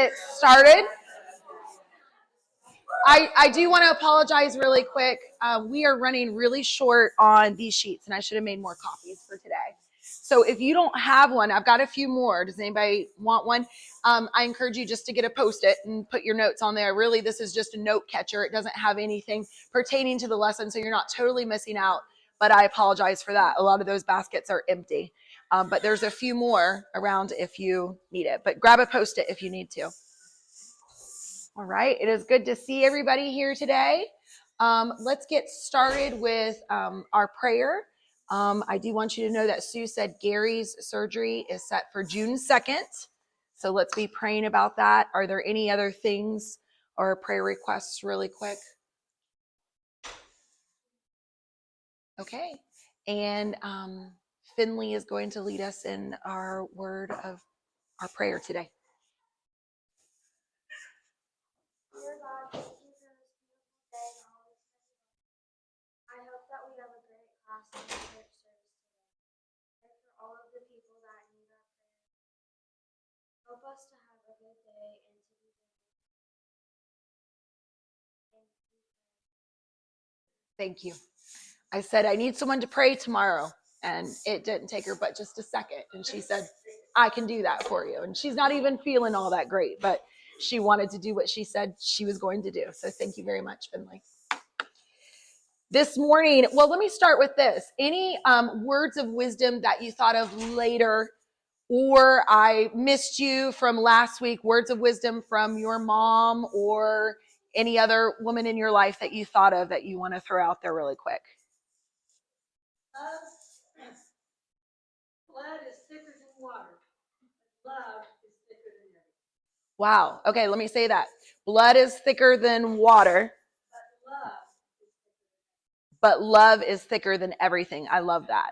It started. I do want to apologize really quick. We are running really short on these sheets, and I should have made more copies for today. So if you don't have one, I've got a few more. Does anybody want one? I encourage you just to get a Post-it and put your notes on there. Really, this is just a note catcher. It doesn't have anything pertaining to the lesson, so you're not totally missing out. But I apologize for that. A lot of those baskets are empty. But there's a few more around if you need it. But grab a Post-it if you need to. All right, it is good to see everybody here today. Let's get started with our prayer. I do want you to know that Sue said Gary's surgery is set for June 2nd. So let's be praying about that. Are there any other things or prayer requests really quick? Okay. And Finley is going to lead us in our word of our prayer today. Dear God, thank you for this beautiful day and all this many. I hope that we have a great class in the church service today. Pray for all of the people that need our prayer. Help us to have a good day and to be Thank you. I said, I need someone to pray tomorrow. And it didn't take her but just a second. And she said, I can do that for you. And she's not even feeling all that great, but she wanted to do what she said she was going to do. So thank you very much, Finley. This morning, well, let me start with this. Any words of wisdom that you thought of later, or I missed you from last week, words of wisdom from your mom or any other woman in your life that you thought of that you want to throw out there really quick? Blood is thicker than water. Love is thicker than everything. Wow. Okay, let me say that. Blood is thicker than water, but love is thicker than everything. I love that.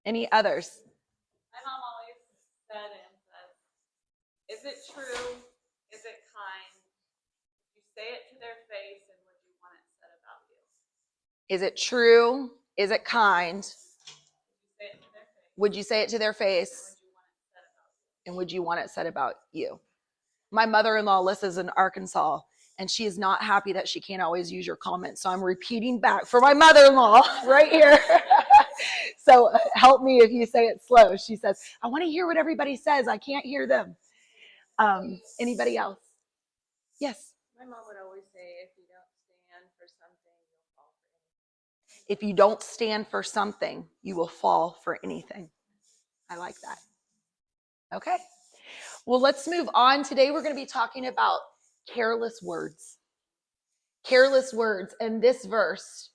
Any others? My mom always said and says, is it true? Is it kind? If you say it to their face, and would you want it said about you? Is it true? Is it kind? Would you say it to their face? And would you want it said about you? My mother-in-law, Alyssa's in Arkansas, and she is not happy that she can't always use your comments. So I'm repeating back for my mother-in-law right here. So help me if you say it slow. She says, I want to hear what everybody says. I can't hear them. Anybody else? Yes. My mom would always say, if you don't stand for something, you'll fall for anything. If you don't stand for something, you will fall for anything. I like that. Okay. Well, let's move on. Today we're going to be talking about careless words. Careless words. And this verse,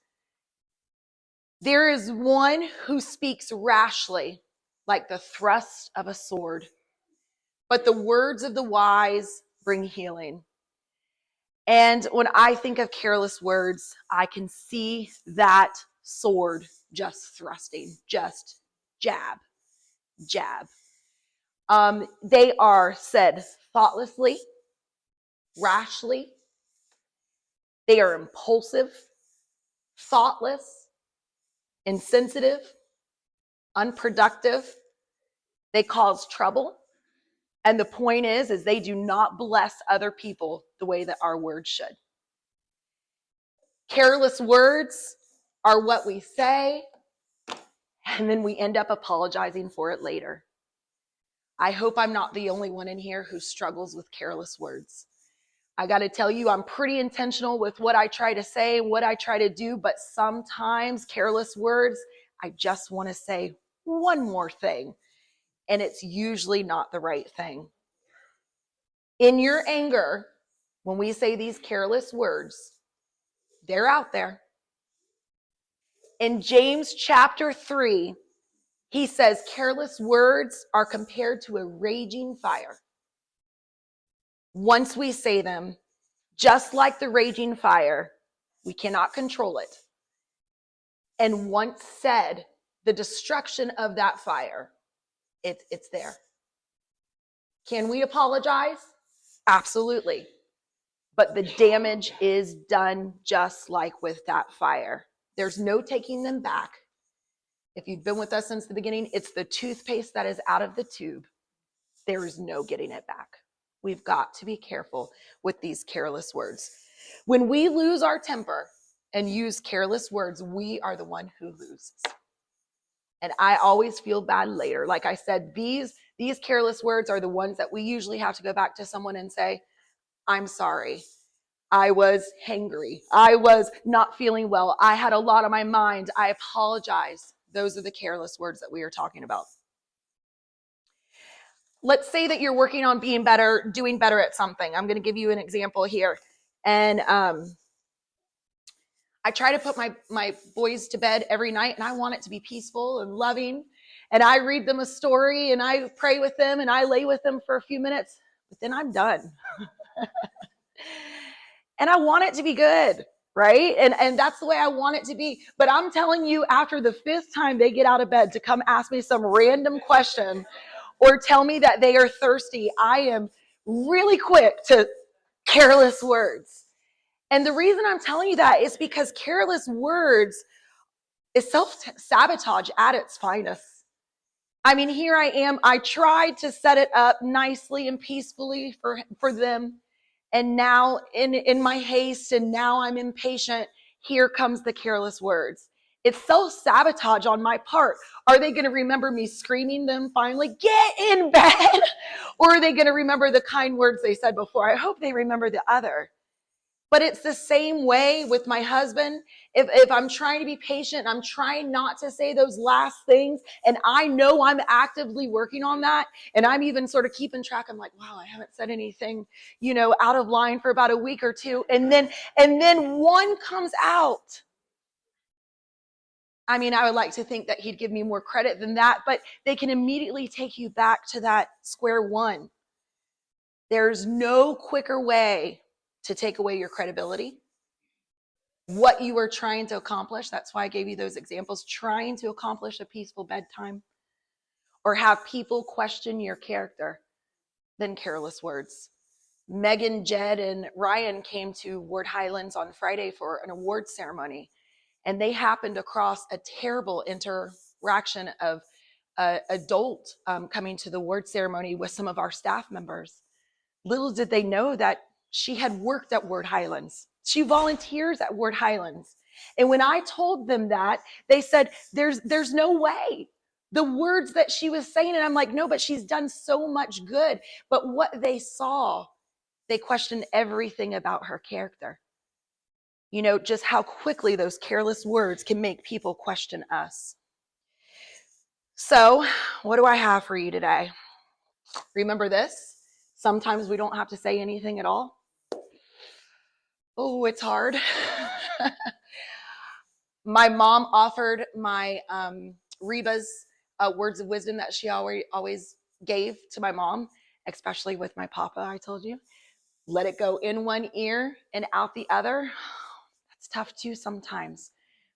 there is one who speaks rashly, like the thrust of a sword, but the words of the wise bring healing. And when I think of careless words, I can see that sword just thrusting, just jab, jab. They are said thoughtlessly, rashly. They are impulsive, thoughtless, insensitive, unproductive. They cause trouble. And the point is they do not bless other people the way that our words should. Careless words are what we say, and then we end up apologizing for it later. I hope I'm not the only one in here who struggles with careless words. I got to tell you, I'm pretty intentional with what I try to say, what I try to do, but sometimes careless words, I just want to say one more thing, and it's usually not the right thing. In your anger, when we say these careless words, they're out there. In James chapter 3, he says careless words are compared to a raging fire. Once we say them, just like the raging fire, we cannot control it. And once said, the destruction of that fire, it's there. Can we apologize? Absolutely. But the damage is done just like with that fire. There's no taking them back. If you've been with us since the beginning, it's the toothpaste that is out of the tube. There is no getting it back. We've got to be careful with these careless words. When we lose our temper and use careless words, we are the one who loses. And I always feel bad later. Like I said, these careless words are the ones that we usually have to go back to someone and say, I'm sorry. I was hangry. I was not feeling well. I had a lot on my mind. I apologize. Those are the careless words that we are talking about. Let's say that you're working on being better, doing better at something. I'm going to give you an example here. And I try to put my boys to bed every night, and I want it to be peaceful and loving. And I read them a story, and I pray with them, and I lay with them for a few minutes, but then I'm done. And I want it to be good, right? And that's the way I want it to be. But I'm telling you, after the 5th time they get out of bed to come ask me some random question or tell me that they are thirsty, I am really quick to careless words. And the reason I'm telling you that is because careless words is self-sabotage at its finest. I mean, here I am. I tried to set it up nicely and peacefully for them. And now in my haste, and now I'm impatient, here comes the careless words. It's self-sabotage on my part. Are they going to remember me screaming them finally, get in bed? Or are they going to remember the kind words they said before? I hope they remember the other. But it's the same way with my husband. If I'm trying to be patient, I'm trying not to say those last things, and I know I'm actively working on that, and I'm even sort of keeping track. I'm like, wow, I haven't said anything, out of line for about a week or two, and then one comes out. I mean, I would like to think that he'd give me more credit than that, but they can immediately take you back to that square one. There's no quicker way to take away your credibility, what you are trying to accomplish. That's why I gave you those examples. Trying to accomplish a peaceful bedtime or have people question your character than careless words. Megan, Jed, and Ryan came to Ward Highlands on Friday for an award ceremony, and they happened across a terrible interaction of an adult coming to the award ceremony with some of our staff members. Little did they know that she had worked at Ward Highlands. She volunteers at Ward Highlands. And when I told them that, they said, there's no way. The words that she was saying, and I'm like, no, but she's done so much good. But what they saw, they questioned everything about her character. Just how quickly those careless words can make people question us. So, what do I have for you today? Remember this. Sometimes we don't have to say anything at all. Oh, it's hard. My mom offered my Reba's words of wisdom that she always gave to my mom, especially with my papa, I told you. Let it go in one ear and out the other. That's tough too sometimes.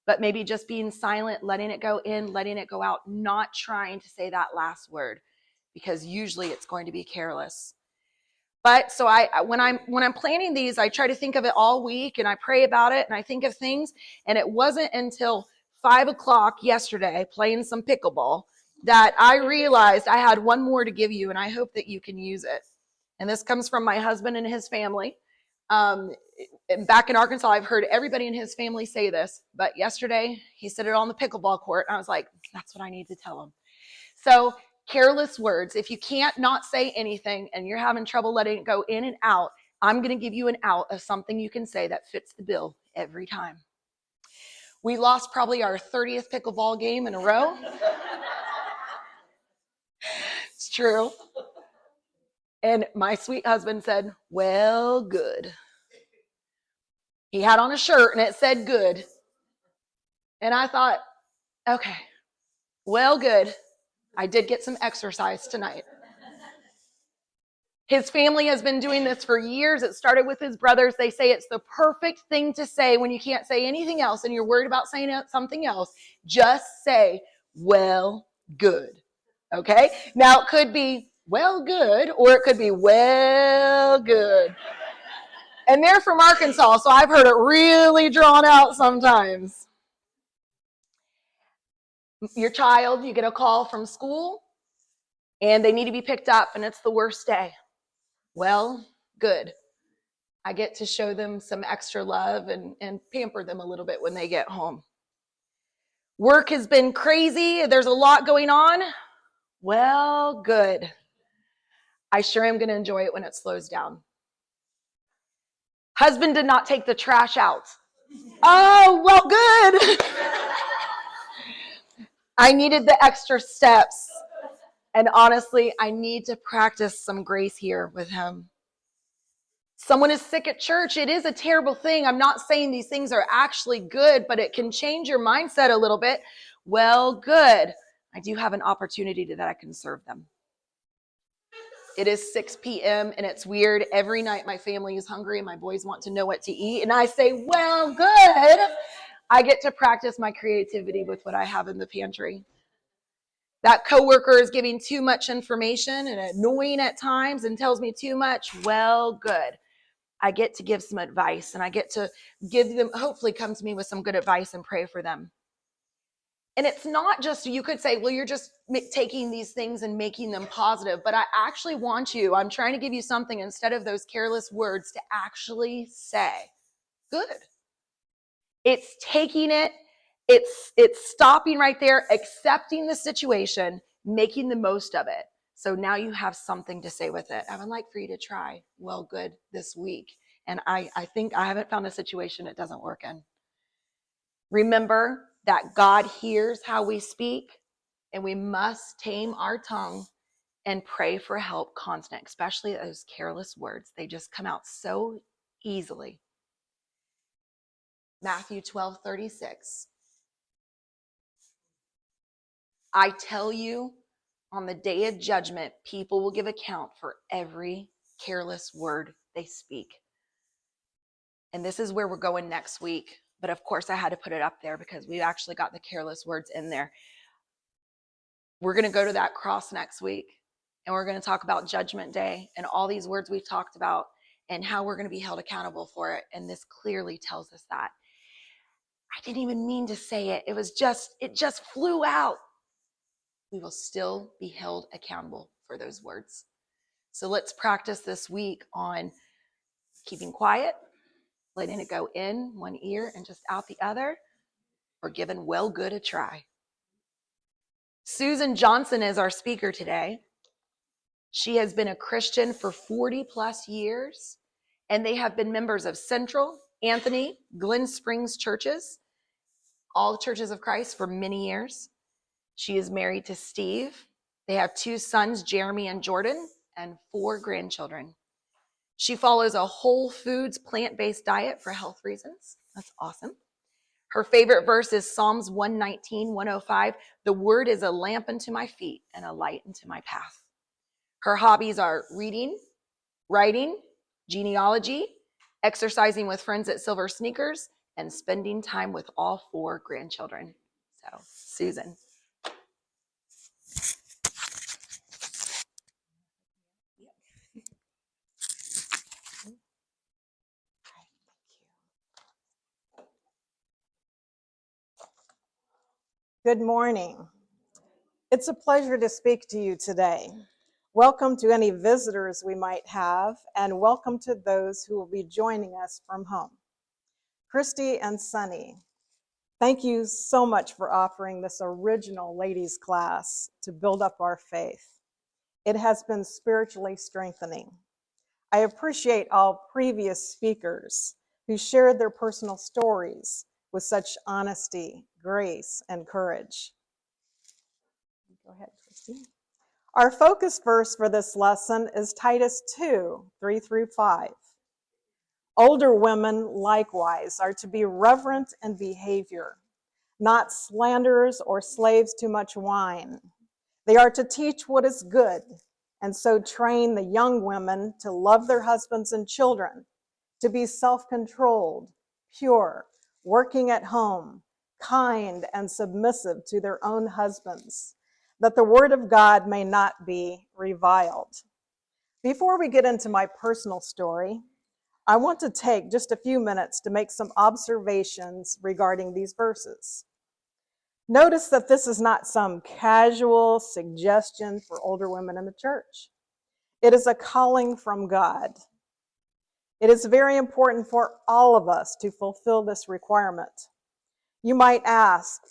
But maybe just being silent, letting it go in, letting it go out, not trying to say that last word, because usually it's going to be careless. But so when I'm planning these, I try to think of it all week, and I pray about it, and I think of things. And it wasn't until 5:00 yesterday, playing some pickleball, that I realized I had one more to give you, and I hope that you can use it. And this comes from my husband and his family. Back in Arkansas, I've heard everybody in his family say this, but yesterday he said it on the pickleball court, and I was like, that's what I need to tell him. So careless words. If you can't not say anything and you're having trouble letting it go in and out, I'm going to give you an out of something you can say that fits the bill every time. We lost probably our 30th pickleball game in a row. It's true. And my sweet husband said, well, good. He had on a shirt and it said good. And I thought, okay, well, good. I did get some exercise tonight. His family has been doing this for years. It started with his brothers. They say it's the perfect thing to say when you can't say anything else and you're worried about saying something else. Just say, well, good. Okay? Now, it could be, well, good, or it could be, well, good. And they're from Arkansas, so I've heard it really drawn out sometimes. Your child, you get a call from school, and they need to be picked up, and it's the worst day. Well, good. I get to show them some extra love and pamper them a little bit when they get home. Work has been crazy. There's a lot going on. Well, good. I sure am going to enjoy it when it slows down. Husband did not take the trash out. Oh, well, good. I needed the extra steps. And honestly, I need to practice some grace here with him. Someone is sick at church. It is a terrible thing. I'm not saying these things are actually good, but it can change your mindset a little bit. Well, good. I do have an opportunity that I can serve them. It is 6 p.m. and it's weird. Every night my family is hungry and my boys want to know what to eat. And I say, well, good. I get to practice my creativity with what I have in the pantry. That coworker is giving too much information and annoying at times and tells me too much. Well, good. I get to give some advice and I get to give them, hopefully come to me with some good advice and pray for them. And it's not just, you could say, well, you're just taking these things and making them positive, but I actually want you, I'm trying to give you something instead of those careless words to actually say, good. It's taking it, it's stopping right there, accepting the situation, making the most of it. So now you have something to say with it. I would like for you to try, well, good, this week. And I think I haven't found a situation it doesn't work in. Remember that God hears how we speak, and we must tame our tongue and pray for help constant, especially those careless words. They just come out so easily. Matthew 12:36. I tell you, on the day of judgment, people will give account for every careless word they speak. And this is where we're going next week. But of course, I had to put it up there because we actually got the careless words in there. We're going to go to that cross next week, and we're going to talk about Judgment Day and all these words we've talked about and how we're going to be held accountable for it. And this clearly tells us that. I didn't even mean to say it. It just flew out. We will still be held accountable for those words. So let's practice this week on keeping quiet, letting it go in one ear and just out the other, or giving well good a try. Susan Johnson is our speaker today. She has been a Christian for 40 plus years, and they have been members of Central, Anthony, Glen Springs churches, all churches of Christ for many years. She is married to Steve. They have 2 sons, Jeremy and Jordan, and 4 grandchildren. She follows a whole foods, plant-based diet for health reasons. That's awesome. Her favorite verse is Psalms 119, 105. The word is a lamp unto my feet and a light unto my path. Her hobbies are reading, writing, genealogy, exercising with friends at Silver Sneakers, and spending time with all 4 grandchildren. So, Susan. Good morning. It's a pleasure to speak to you today. Welcome to any visitors we might have, and welcome to those who will be joining us from home. Christy and Sunny, thank you so much for offering this original ladies class to build up our faith. It has been spiritually strengthening. I appreciate all previous speakers who shared their personal stories with such honesty, grace, and courage. Go ahead, Christy. Our focus verse for this lesson is Titus 2, 3-5. Older women likewise are to be reverent in behavior, not slanderers or slaves to much wine. They are to teach what is good, and so train the young women to love their husbands and children, to be self-controlled, pure, working at home, kind and submissive to their own husbands, that the word of God may not be reviled. Before we get into my personal story, I want to take just a few minutes to make some observations regarding these verses. Notice that this is not some casual suggestion for older women in the church. It is a calling from God. It is very important for all of us to fulfill this requirement. You might ask,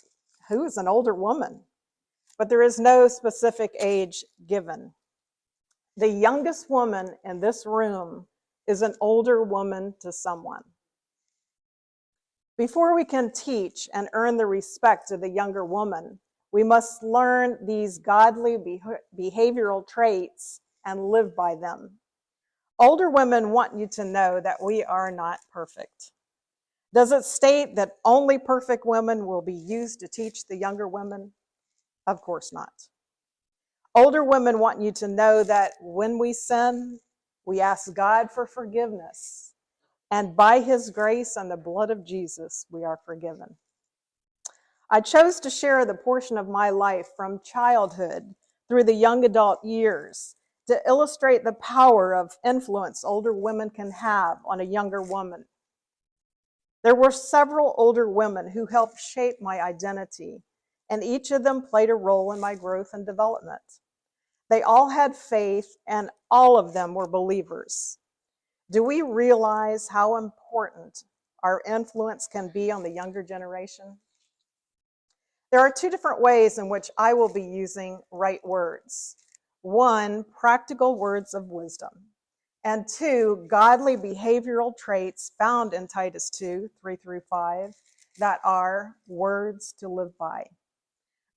who is an older woman? But there is no specific age given. The youngest woman in this room is an older woman to someone. Before we can teach and earn the respect of the younger woman, we must learn these godly behavioral traits and live by them. Older women want you to know that we are not perfect. Does it state that only perfect women will be used to teach the younger women? Of course not. Older women want you to know that when we sin, we ask God for forgiveness. And by his grace and the blood of Jesus, we are forgiven. I chose to share the portion of my life from childhood through the young adult years to illustrate the power of influence older women can have on a younger woman. There were several older women who helped shape my identity, and each of them played a role in my growth and development. They all had faith, and all of them were believers. Do we realize how important our influence can be on the younger generation? There are two different ways in which I will be using right words. One, practical words of wisdom. And two, godly behavioral traits found in Titus 2, 3-5, that are words to live by.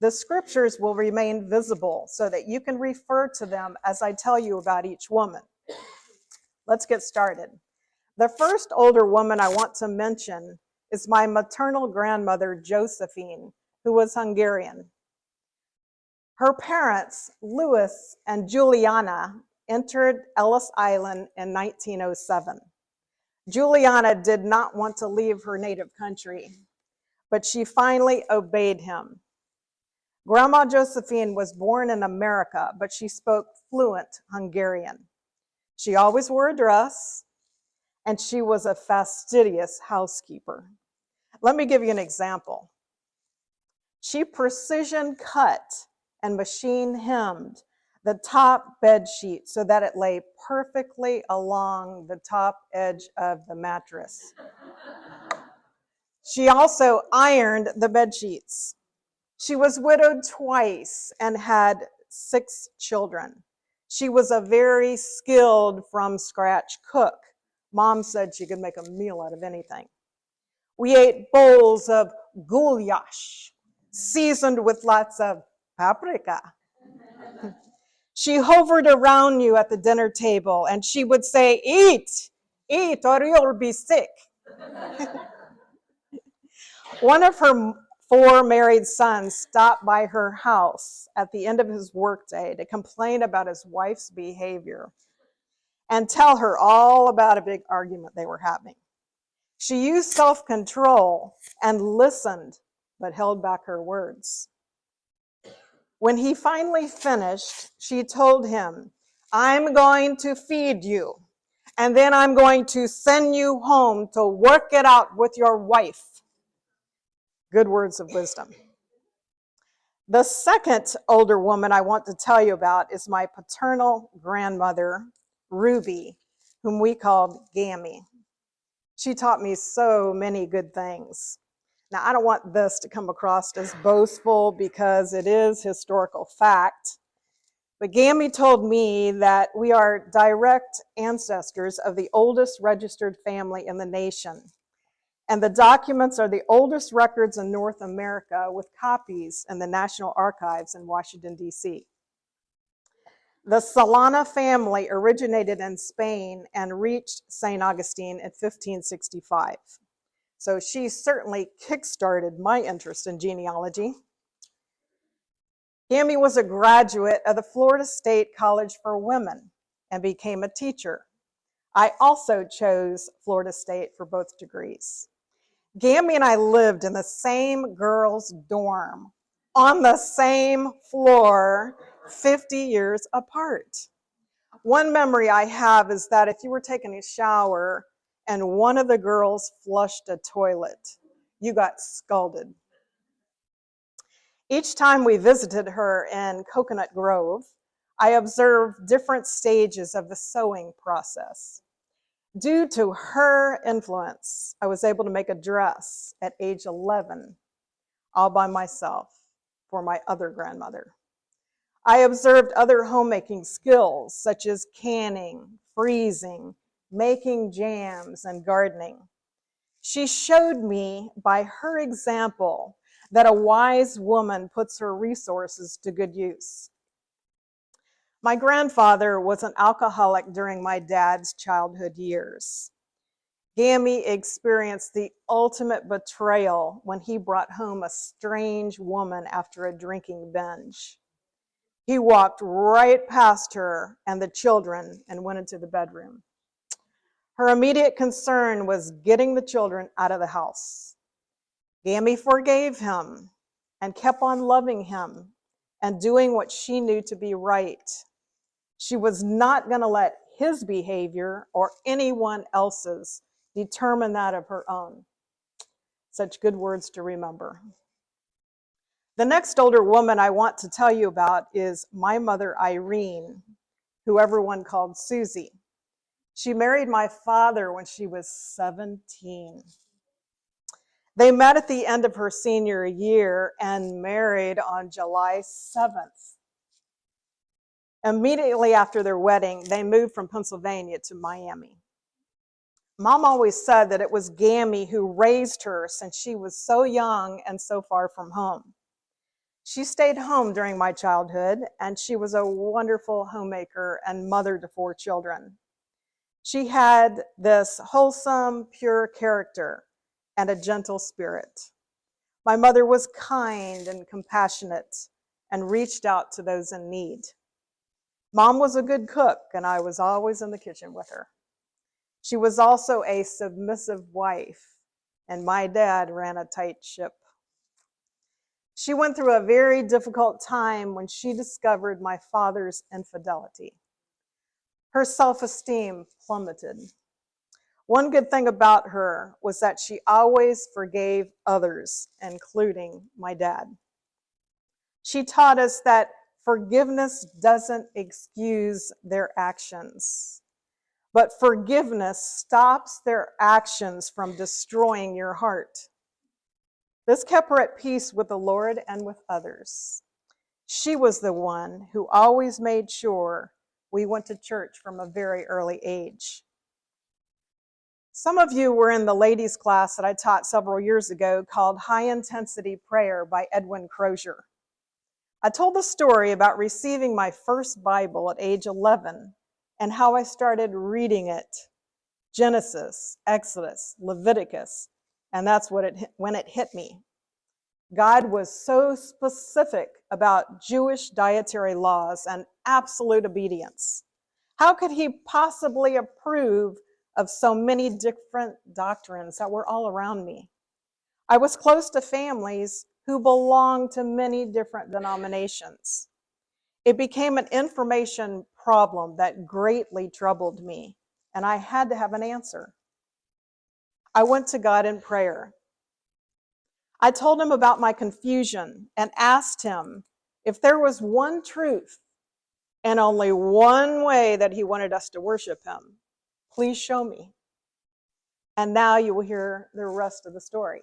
The scriptures will remain visible so that you can refer to them as I tell you about each woman. Let's get started. The first older woman I want to mention is my maternal grandmother, Josephine, who was Hungarian. Her parents, Louis and Juliana, entered Ellis Island in 1907. Juliana did not want to leave her native country, but she finally obeyed him. Grandma Josephine was born in America, but she spoke fluent Hungarian. She always wore a dress, and she was a fastidious housekeeper. Let me give you an example. She precision cut and machine hemmed the top bed sheet so that it lay perfectly along the top edge of the mattress. She also ironed the bed sheets. She was widowed twice and had 6 children. She was a very skilled from-scratch cook. Mom said she could make a meal out of anything. We ate bowls of goulash, seasoned with lots of paprika. She hovered around you at the dinner table and she would say, eat, or you'll be sick. One of her 4 married sons stopped by her house at the end of his workday to complain about his wife's behavior and tell her all about a big argument they were having. She used self-control and listened, but held back her words. When he finally finished, she told him, I'm going to feed you, and then I'm going to send you home to work it out with your wife. Good words of wisdom. The second older woman I want to tell you about is my paternal grandmother, Ruby, whom we called Gammy. She taught me so many good things. Now, I don't want this to come across as boastful because it is historical fact, but Gammy told me that we are direct ancestors of the oldest registered family in the nation. And the documents are the oldest records in North America with copies in the National Archives in Washington, D.C. The Solana family originated in Spain and reached St. Augustine in 1565. So she certainly kickstarted my interest in genealogy. Gammy was a graduate of the Florida State College for Women and became a teacher. I also chose Florida State for both degrees. Gammy and I lived in the same girls' dorm on the same floor 50 years apart. One memory I have is that if you were taking a shower and one of the girls flushed a toilet, you got scalded. Each time we visited her in Coconut Grove, I observed different stages of the sewing process. Due to her influence, I was able to make a dress at age 11, all by myself, for my other grandmother. I observed other homemaking skills such as canning, freezing, making jams, and gardening. She showed me by her example that a wise woman puts her resources to good use. My grandfather was an alcoholic during my dad's childhood years. Gammy experienced the ultimate betrayal when he brought home a strange woman after a drinking binge. He walked right past her and the children and went into the bedroom. Her immediate concern was getting the children out of the house. Gammy forgave him and kept on loving him and doing what she knew to be right. She was not going to let his behavior or anyone else's determine that of her own. Such good words to remember. The next older woman I want to tell you about is my mother, Irene, who everyone called Susie. She married my father when she was 17. They met at the end of her senior year and married on July 7th. Immediately after their wedding, they moved from Pennsylvania to Miami. Mom always said that it was Gammy who raised her since she was so young and so far from home. She stayed home during my childhood, and she was a wonderful homemaker and mother to 4 children. She had this wholesome, pure character and a gentle spirit. My mother was kind and compassionate and reached out to those in need. Mom was a good cook, and I was always in the kitchen with her. She was also a submissive wife, and my dad ran a tight ship. She went through a very difficult time when she discovered my father's infidelity. Her self-esteem plummeted. One good thing about her was that she always forgave others, including my dad. She taught us that forgiveness doesn't excuse their actions, but forgiveness stops their actions from destroying your heart. This kept her at peace with the Lord and with others. She was the one who always made sure we went to church from a very early age. Some of you were in the ladies' class that I taught several years ago called High Intensity Prayer by Edwin Crozier. I told the story about receiving my first Bible at age 11 and how I started reading it. Genesis, Exodus, Leviticus, and that's when it hit me. God was so specific about Jewish dietary laws and absolute obedience. How could he possibly approve of so many different doctrines that were all around me? I was close to families who belonged to many different denominations. It became an information problem that greatly troubled me, and I had to have an answer. I went to God in prayer. I told him about my confusion and asked him if there was one truth and only one way that he wanted us to worship him. Please show me. And now you will hear the rest of the story.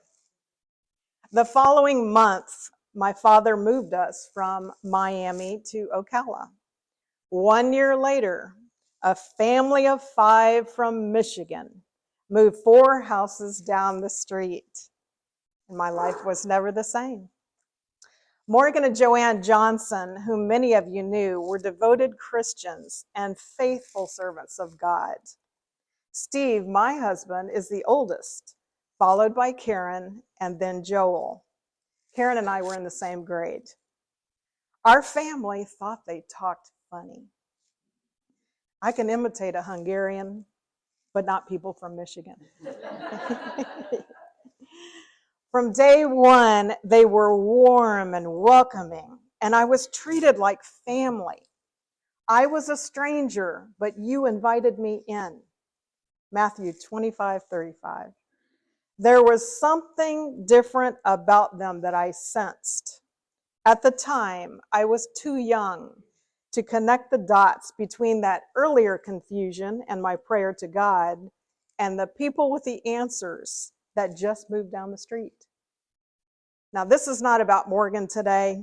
The following month, my father moved us from Miami to Ocala. 1 year later, a family of 5 from Michigan moved 4 houses down the street. And my life was never the same. Morgan and Joanne Johnson, whom many of you knew, were devoted Christians and faithful servants of God. Steve, my husband, is the oldest, followed by Karen and then Joel. Karen and I were in the same grade. Our family thought they talked funny. I can imitate a Hungarian, but not people from Michigan. From day one, they were warm and welcoming, and I was treated like family. I was a stranger, but you invited me in. Matthew 25:35. There was something different about them that I sensed. At the time, I was too young to connect the dots between that earlier confusion and my prayer to God and the people with the answers that just moved down the street. Now, this is not about Morgan today,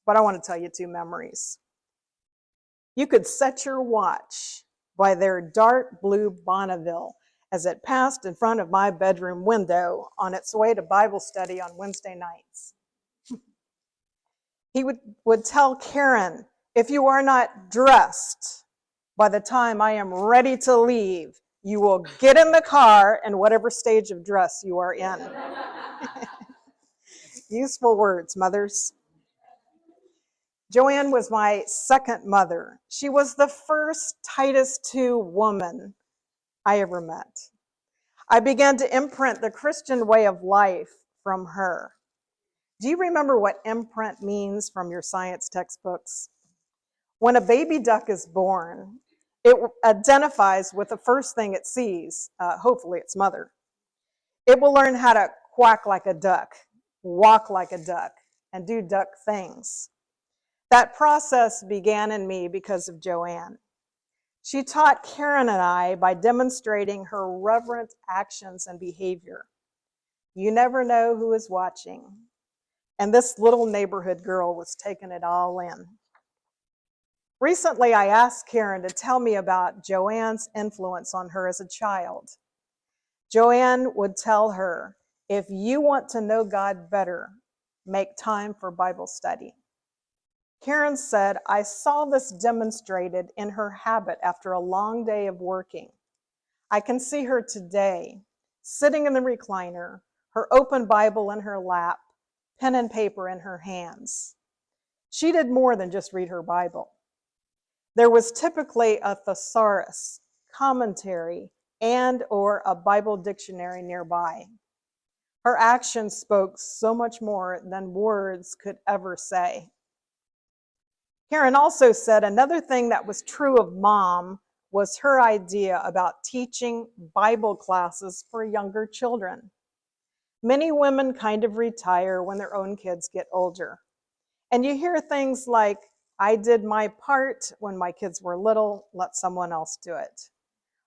but I want to tell you two memories. You could set your watch by their dark blue Bonneville as it passed in front of my bedroom window on its way to Bible study on Wednesday nights. He would tell Karen, if you are not dressed by the time I am ready to leave, you will get in the car in whatever stage of dress you are in. Useful words, mothers. Joanne was my second mother. She was the first Titus II woman I ever met. I began to imprint the Christian way of life from her. Do you remember what imprint means from your science textbooks? When a baby duck is born, it identifies with the first thing it sees, hopefully its mother. It will learn how to quack like a duck, walk like a duck, and do duck things. That process began in me because of Joanne. She taught Karen and I by demonstrating her reverent actions and behavior. You never know who is watching. And this little neighborhood girl was taking it all in. Recently, I asked Karen to tell me about Joanne's influence on her as a child. Joanne would tell her, if you want to know God better, make time for Bible study. Karen said, I saw this demonstrated in her habit after a long day of working. I can see her today, sitting in the recliner, her open Bible in her lap, pen and paper in her hands. She did more than just read her Bible. There was typically a thesaurus, commentary, and or a Bible dictionary nearby. Her actions spoke so much more than words could ever say. Karen also said another thing that was true of Mom was her idea about teaching Bible classes for younger children. Many women kind of retire when their own kids get older. And you hear things like, I did my part when my kids were little, let someone else do it.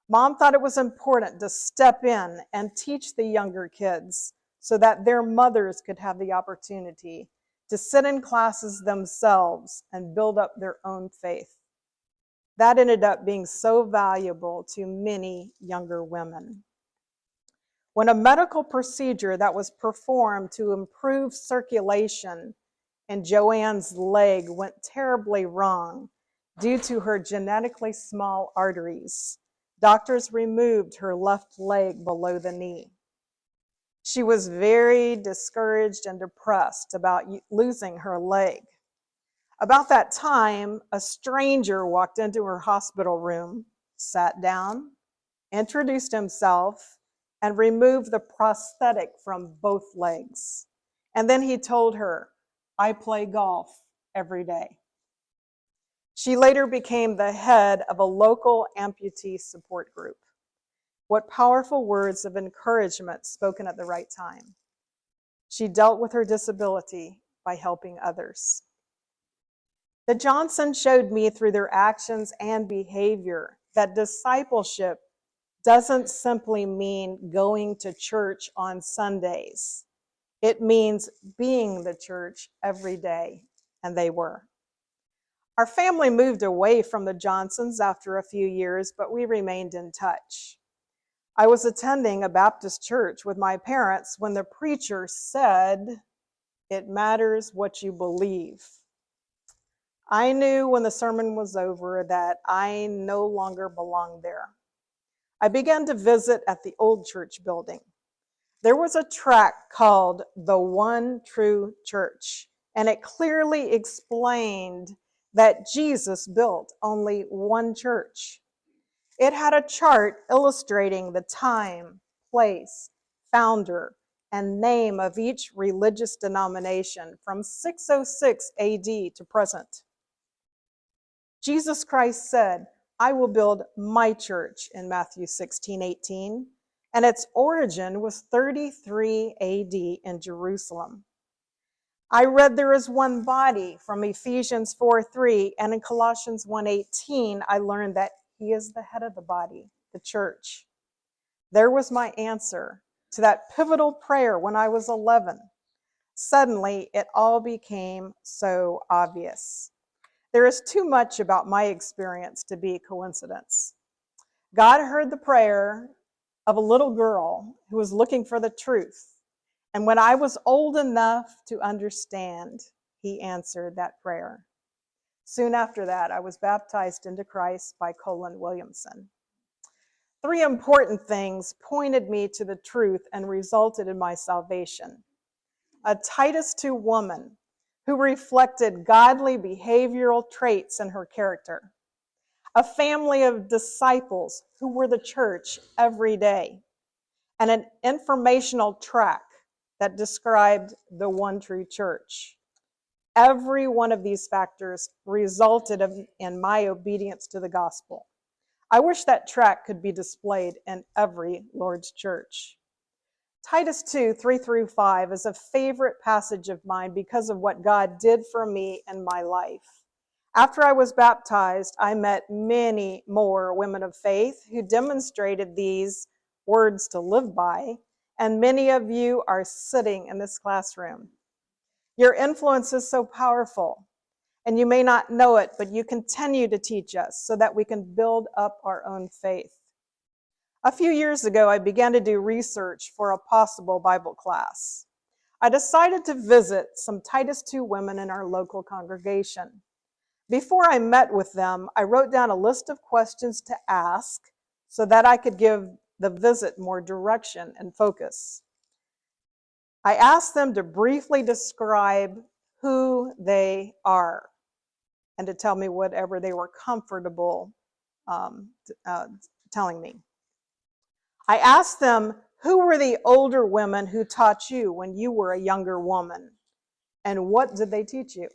Mom thought it was important to step in and teach the younger kids so that their mothers could have the opportunity to sit in classes themselves and build up their own faith. That ended up being so valuable to many younger women. When a medical procedure that was performed to improve circulation in Joanne's leg went terribly wrong due to her genetically small arteries, doctors removed her left leg below the knee. She was very discouraged and depressed about losing her leg. About that time, a stranger walked into her hospital room, sat down, introduced himself, and removed the prosthetic from both legs. And then he told her, I play golf every day. She later became the head of a local amputee support group. What powerful words of encouragement spoken at the right time. She dealt with her disability by helping others. The Johnsons showed me through their actions and behavior that discipleship doesn't simply mean going to church on Sundays. It means being the church every day, and they were. Our family moved away from the Johnsons after a few years, but we remained in touch. I was attending a Baptist church with my parents when the preacher said, it matters what you believe. I knew when the sermon was over that I no longer belonged there. I began to visit at the old church building. There was a tract called The One True Church, and it clearly explained that Jesus built only one church. It had a chart illustrating the time, place, founder, and name of each religious denomination from 606 AD to present. Jesus Christ said, I will build my church in Matthew 16:18, and its origin was 33 AD in Jerusalem. I read there is one body from Ephesians 4:3, and in Colossians 1:18, I learned that he is the head of the body, the church. There was my answer to that pivotal prayer when I was 11. Suddenly, it all became so obvious. There is too much about my experience to be coincidence. God heard the prayer of a little girl who was looking for the truth. And when I was old enough to understand, he answered that prayer. Soon after that, I was baptized into Christ by Colin Williamson. 3 important things pointed me to the truth and resulted in my salvation. A Titus 2 woman who reflected godly behavioral traits in her character. A family of disciples who were the church every day. And an informational track that described the one true church. Every one of these factors resulted in my obedience to the gospel. I wish that track could be displayed in every Lord's church. Titus 2:3-5 is a favorite passage of mine because of what God did for me in my life. After I was baptized, I met many more women of faith who demonstrated these words to live by, and many of you are sitting in this classroom. Your influence is so powerful, and you may not know it, but you continue to teach us so that we can build up our own faith. A few years ago, I began to do research for a possible Bible class. I decided to visit some Titus 2 women in our local congregation. Before I met with them, I wrote down a list of questions to ask so that I could give the visit more direction and focus. I asked them to briefly describe who they are and to tell me whatever they were comfortable telling me. I asked them, who were the older women who taught you when you were a younger woman? And what did they teach you?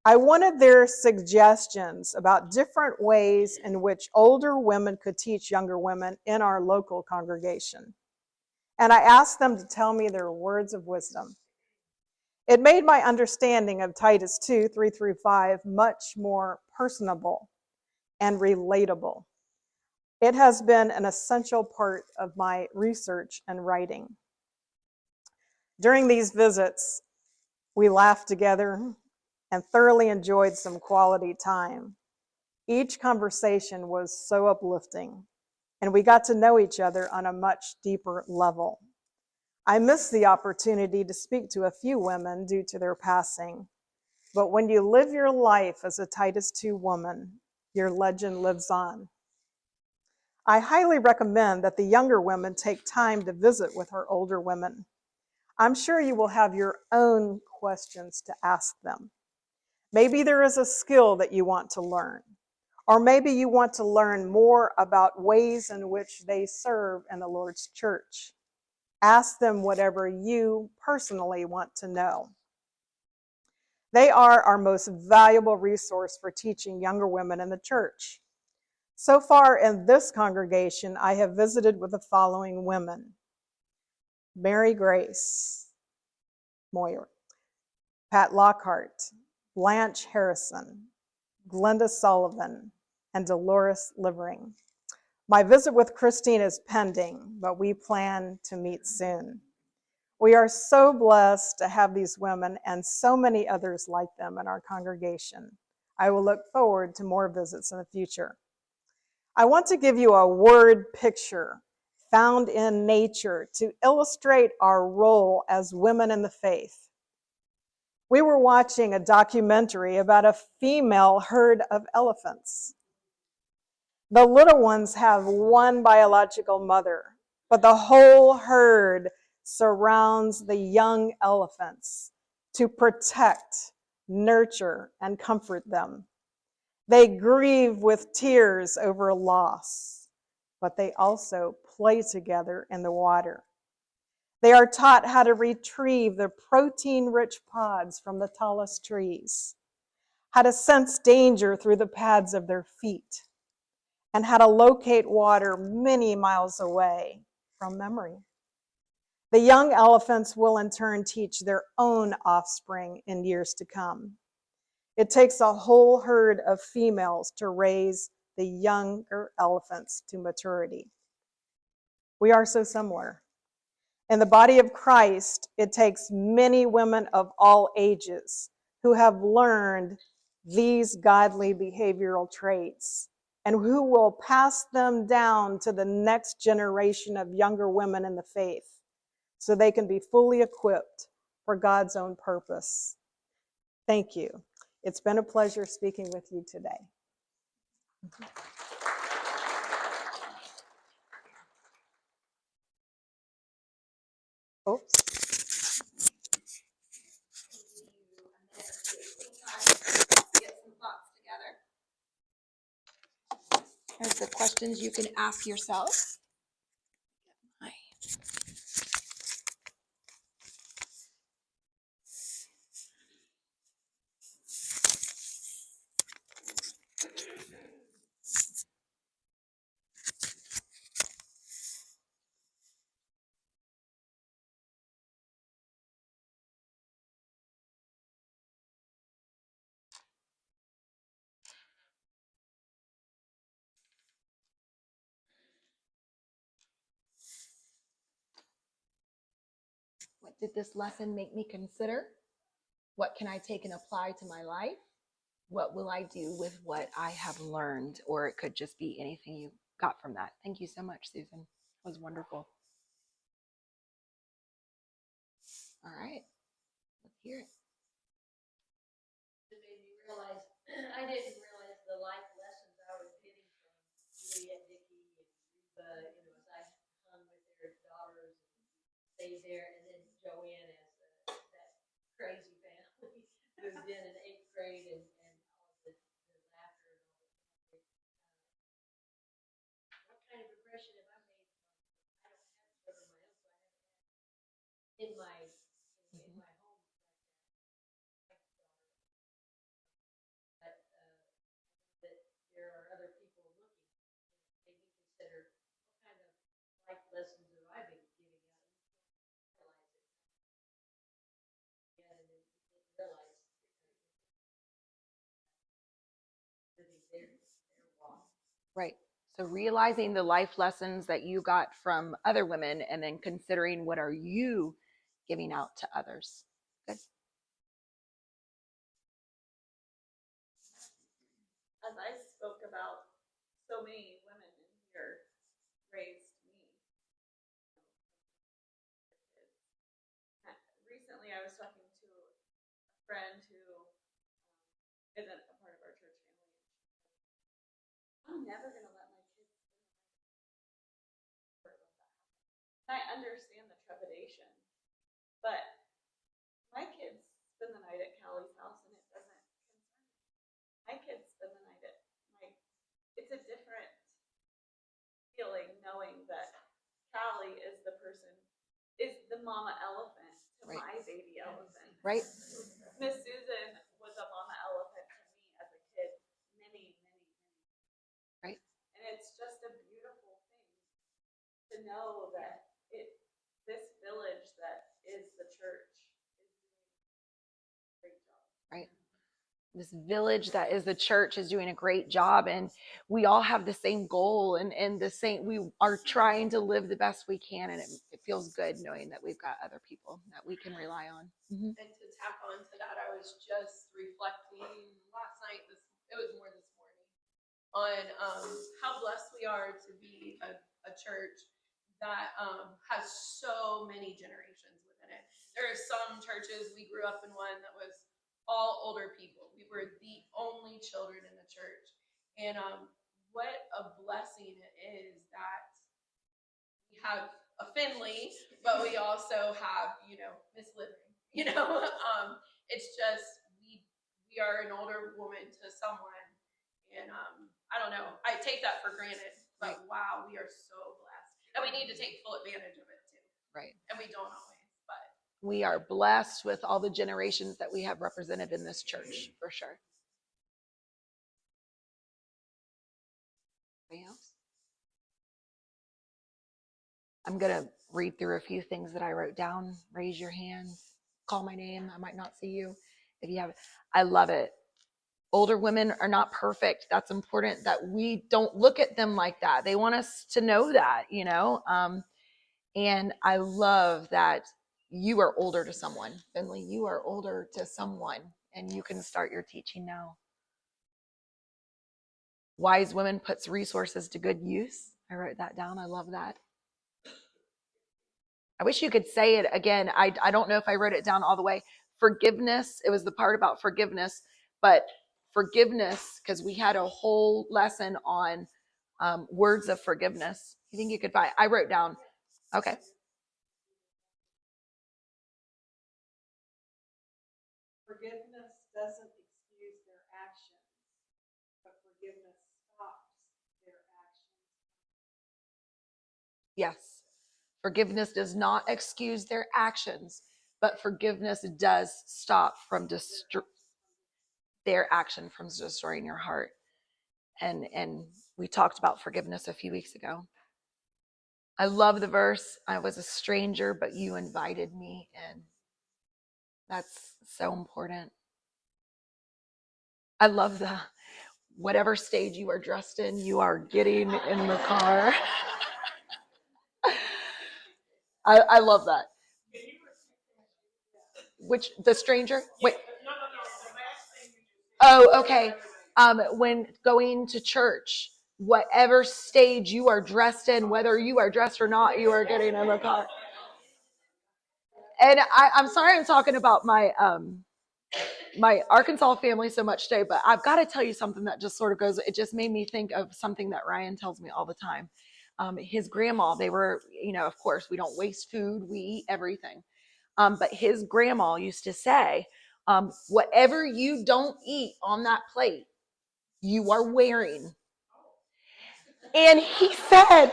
I wanted their suggestions about different ways in which older women could teach younger women in our local congregation. And I asked them to tell me their words of wisdom. It made my understanding of Titus 2:3-5 much more personable and relatable. It has been an essential part of my research and writing. During these visits, we laughed together and thoroughly enjoyed some quality time. Each conversation was so uplifting, and we got to know each other on a much deeper level. I missed the opportunity to speak to a few women due to their passing, but when you live your life as a Titus 2 woman, your legend lives on. I highly recommend that the younger women take time to visit with our older women. I'm sure you will have your own questions to ask them. Maybe there is a skill that you want to learn, or maybe you want to learn more about ways in which they serve in the Lord's church. Ask them whatever you personally want to know. They are our most valuable resource for teaching younger women in the church. So far in this congregation, I have visited with the following women: Mary Grace Moyer, Pat Lockhart, Blanche Harrison, Glenda Sullivan, and Dolores Livering. My visit with Christine is pending, but we plan to meet soon. We are so blessed to have these women and so many others like them in our congregation. I will look forward to more visits in the future. I want to give you a word picture found in nature to illustrate our role as women in the faith. We were watching a documentary about a female herd of elephants. The little ones have one biological mother, but the whole herd surrounds the young elephants to protect, nurture, and comfort them. They grieve with tears over loss, but they also play together in the water. They are taught how to retrieve the protein-rich pods from the tallest trees, how to sense danger through the pads of their feet, and how to locate water many miles away from memory. The young elephants will in turn teach their own offspring in years to come. It takes a whole herd of females to raise the younger elephants to maturity. We are so similar. In the body of Christ, it takes many women of all ages who have learned these godly behavioral traits and who will pass them down to the next generation of younger women in the faith so they can be fully equipped for God's own purpose. Thank you. It's been a pleasure speaking with you today. Oops. Get some thoughts together. Here's the questions you can ask yourself. Hi. What did this lesson make me consider? What can I take and apply to my life? What will I do with what I have learned? Or it could just be anything you got from that. Thank you so much, Susan. It was wonderful. All right, let's hear it. It made me realize, I didn't realize the life lessons I was getting from Juliet, Dickey, and Reba, you know, as I hung with their daughters and stayed there, and then Joanne as that crazy family moved in 8th grade, and all of the laughter and all the what kind of impression have I made? I don't have children of my own, so I haven't had in my home but that there are other people looking. Maybe consider what kind of life lessons have I been giving out? Realize it. Yeah, and then realize living their walk. Right. So realizing the life lessons that you got from other women and then considering what are you giving out to others. Good. As I spoke about, so many women in here raised me. Recently, I was talking to a friend who isn't a part of our church family. I'm never going to let my kids. I understand the trepidation, but my kids spend the night at Callie's house, and it doesn't concern me. My kids spend the night at my. It's a different feeling knowing that Callie is the person, is the mama elephant to Right. my baby elephant. Right. Miss Susan was a mama elephant to me as a kid, many. Right. And it's just a beautiful thing to know that this village that is the church is doing a great job. Right. This village that is the church is doing a great job, and we all have the same goal and the same, we are trying to live the best we can, and it feels good knowing that we've got other people that we can rely on. And to tack on to that, I was just reflecting last night, it was more this morning, on how blessed we are to be a church that has so many generations within it. There are some churches, we grew up in one that was all older people. We were the only children in the church. And what a blessing it is that we have a Finley, but we also have, Miss Living. It's just we are an older woman to someone, and I don't know. I take that for granted, but wow, we are so blessed, and we need to take full advantage of it too. Right. And we don't always, but we are blessed with all the generations that we have represented in this church, for sure. Anything else? I'm going to read through a few things that I wrote down. Raise your hand, call my name. I might not see you. If you have, I love it. Older women are not perfect. That's important that we don't look at them like that. They want us to know that, you know? And I love that you are older to someone. Finley, you are older to someone, and you can start your teaching now. Wise women puts resources to good use. I wrote that down. I love that. I wish you could say it again. I don't know if I wrote it down all the way. Forgiveness, it was the part about forgiveness, but forgiveness, because we had a whole lesson on words of forgiveness. You think you could find? I wrote down, okay. Forgiveness doesn't excuse their actions, but forgiveness stops their actions. Yes. Forgiveness does not excuse their actions, but forgiveness does stop from their action from destroying your heart. And we talked about forgiveness a few weeks ago. I love the verse, I was a stranger, but you invited me in. That's so important. I love the whatever stage you are dressed in, you are getting in the car. I love that. Which, the stranger? Wait. Oh, okay. When going to church, whatever stage you are dressed in, whether you are dressed or not, you are getting in the car. And I'm sorry I'm talking about my Arkansas family so much today, but I've got to tell you something that just sort of goes, it just made me think of something that Ryan tells me all the time. His grandma, they were, you know, of course, we don't waste food, we eat everything. But his grandma used to say, whatever you don't eat on that plate, you are wearing. And he said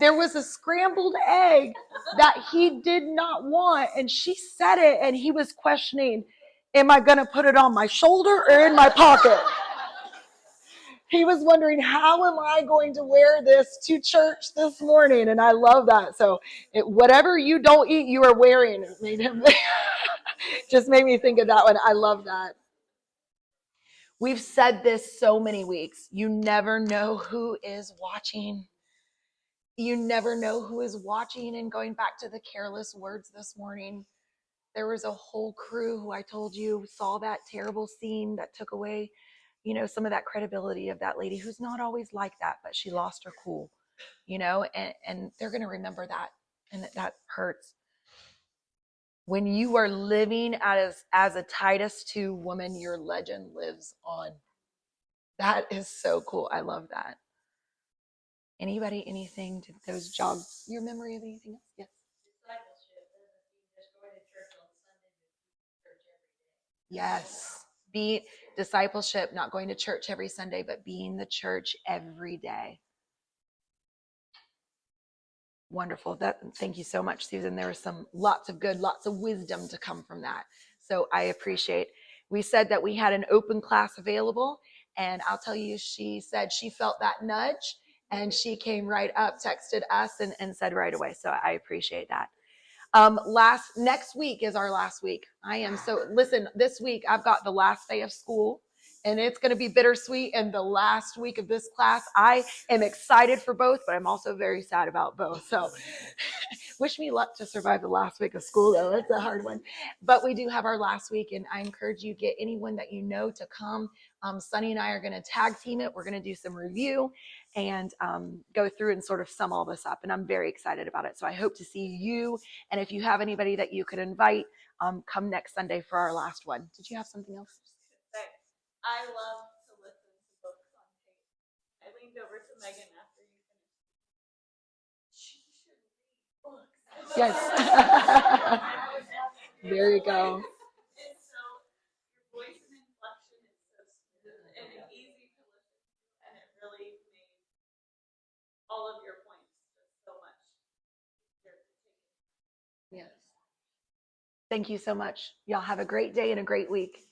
there was a scrambled egg that he did not want. And she said it, and he was questioning, am I going to put it on my shoulder or in my pocket? He was wondering, how am I going to wear this to church this morning? And I love that. So whatever you don't eat, you are wearing. It made him just made me think of that one. I love that. We've said this so many weeks. You never know who is watching. You never know who is watching. And going back to the careless words this morning, there was a whole crew who I told you saw that terrible scene that took away, you know, some of that credibility of that lady who's not always like that, but she lost her cool, you know, and they're going to remember that. And that hurts. When you are living as a Titus 2 woman, your legend lives on. That is so cool. I love that. Anybody, anything? Did those jog your memory of anything else? Yes. Discipleship doesn't mean just going to church on Sunday, but church every day. Yes. Be discipleship, not going to church every Sunday, but being the church every day. Wonderful. Thank you so much, Susan. There was lots of wisdom to come from that. So I appreciate. We said that we had an open class available, and I'll tell you, she said she felt that nudge, and she came right up, texted us, and said right away. So I appreciate that. Next week is our last week. Listen, this week I've got the last day of school, and it's going to be bittersweet. And the last week of this class, I am excited for both, but I'm also very sad about both. So wish me luck to survive the last week of school, though. It's a hard one. But we do have our last week, and I encourage you, get anyone that you know to come. Sunny and I are going to tag team it. We're going to do some review and go through and sort of sum all this up. And I'm very excited about it. So I hope to see you. And if you have anybody that you could invite, come next Sunday for our last one. Did you have something else? I love to listen to books on tape. I leaned over to Megan after you finished. She should read books. Yes. There you go. And so your voice and inflection is so smooth and easy to listen to, and it really made all of your points just so much easier to take. Yes. Thank you so much. Y'all have a great day and a great week.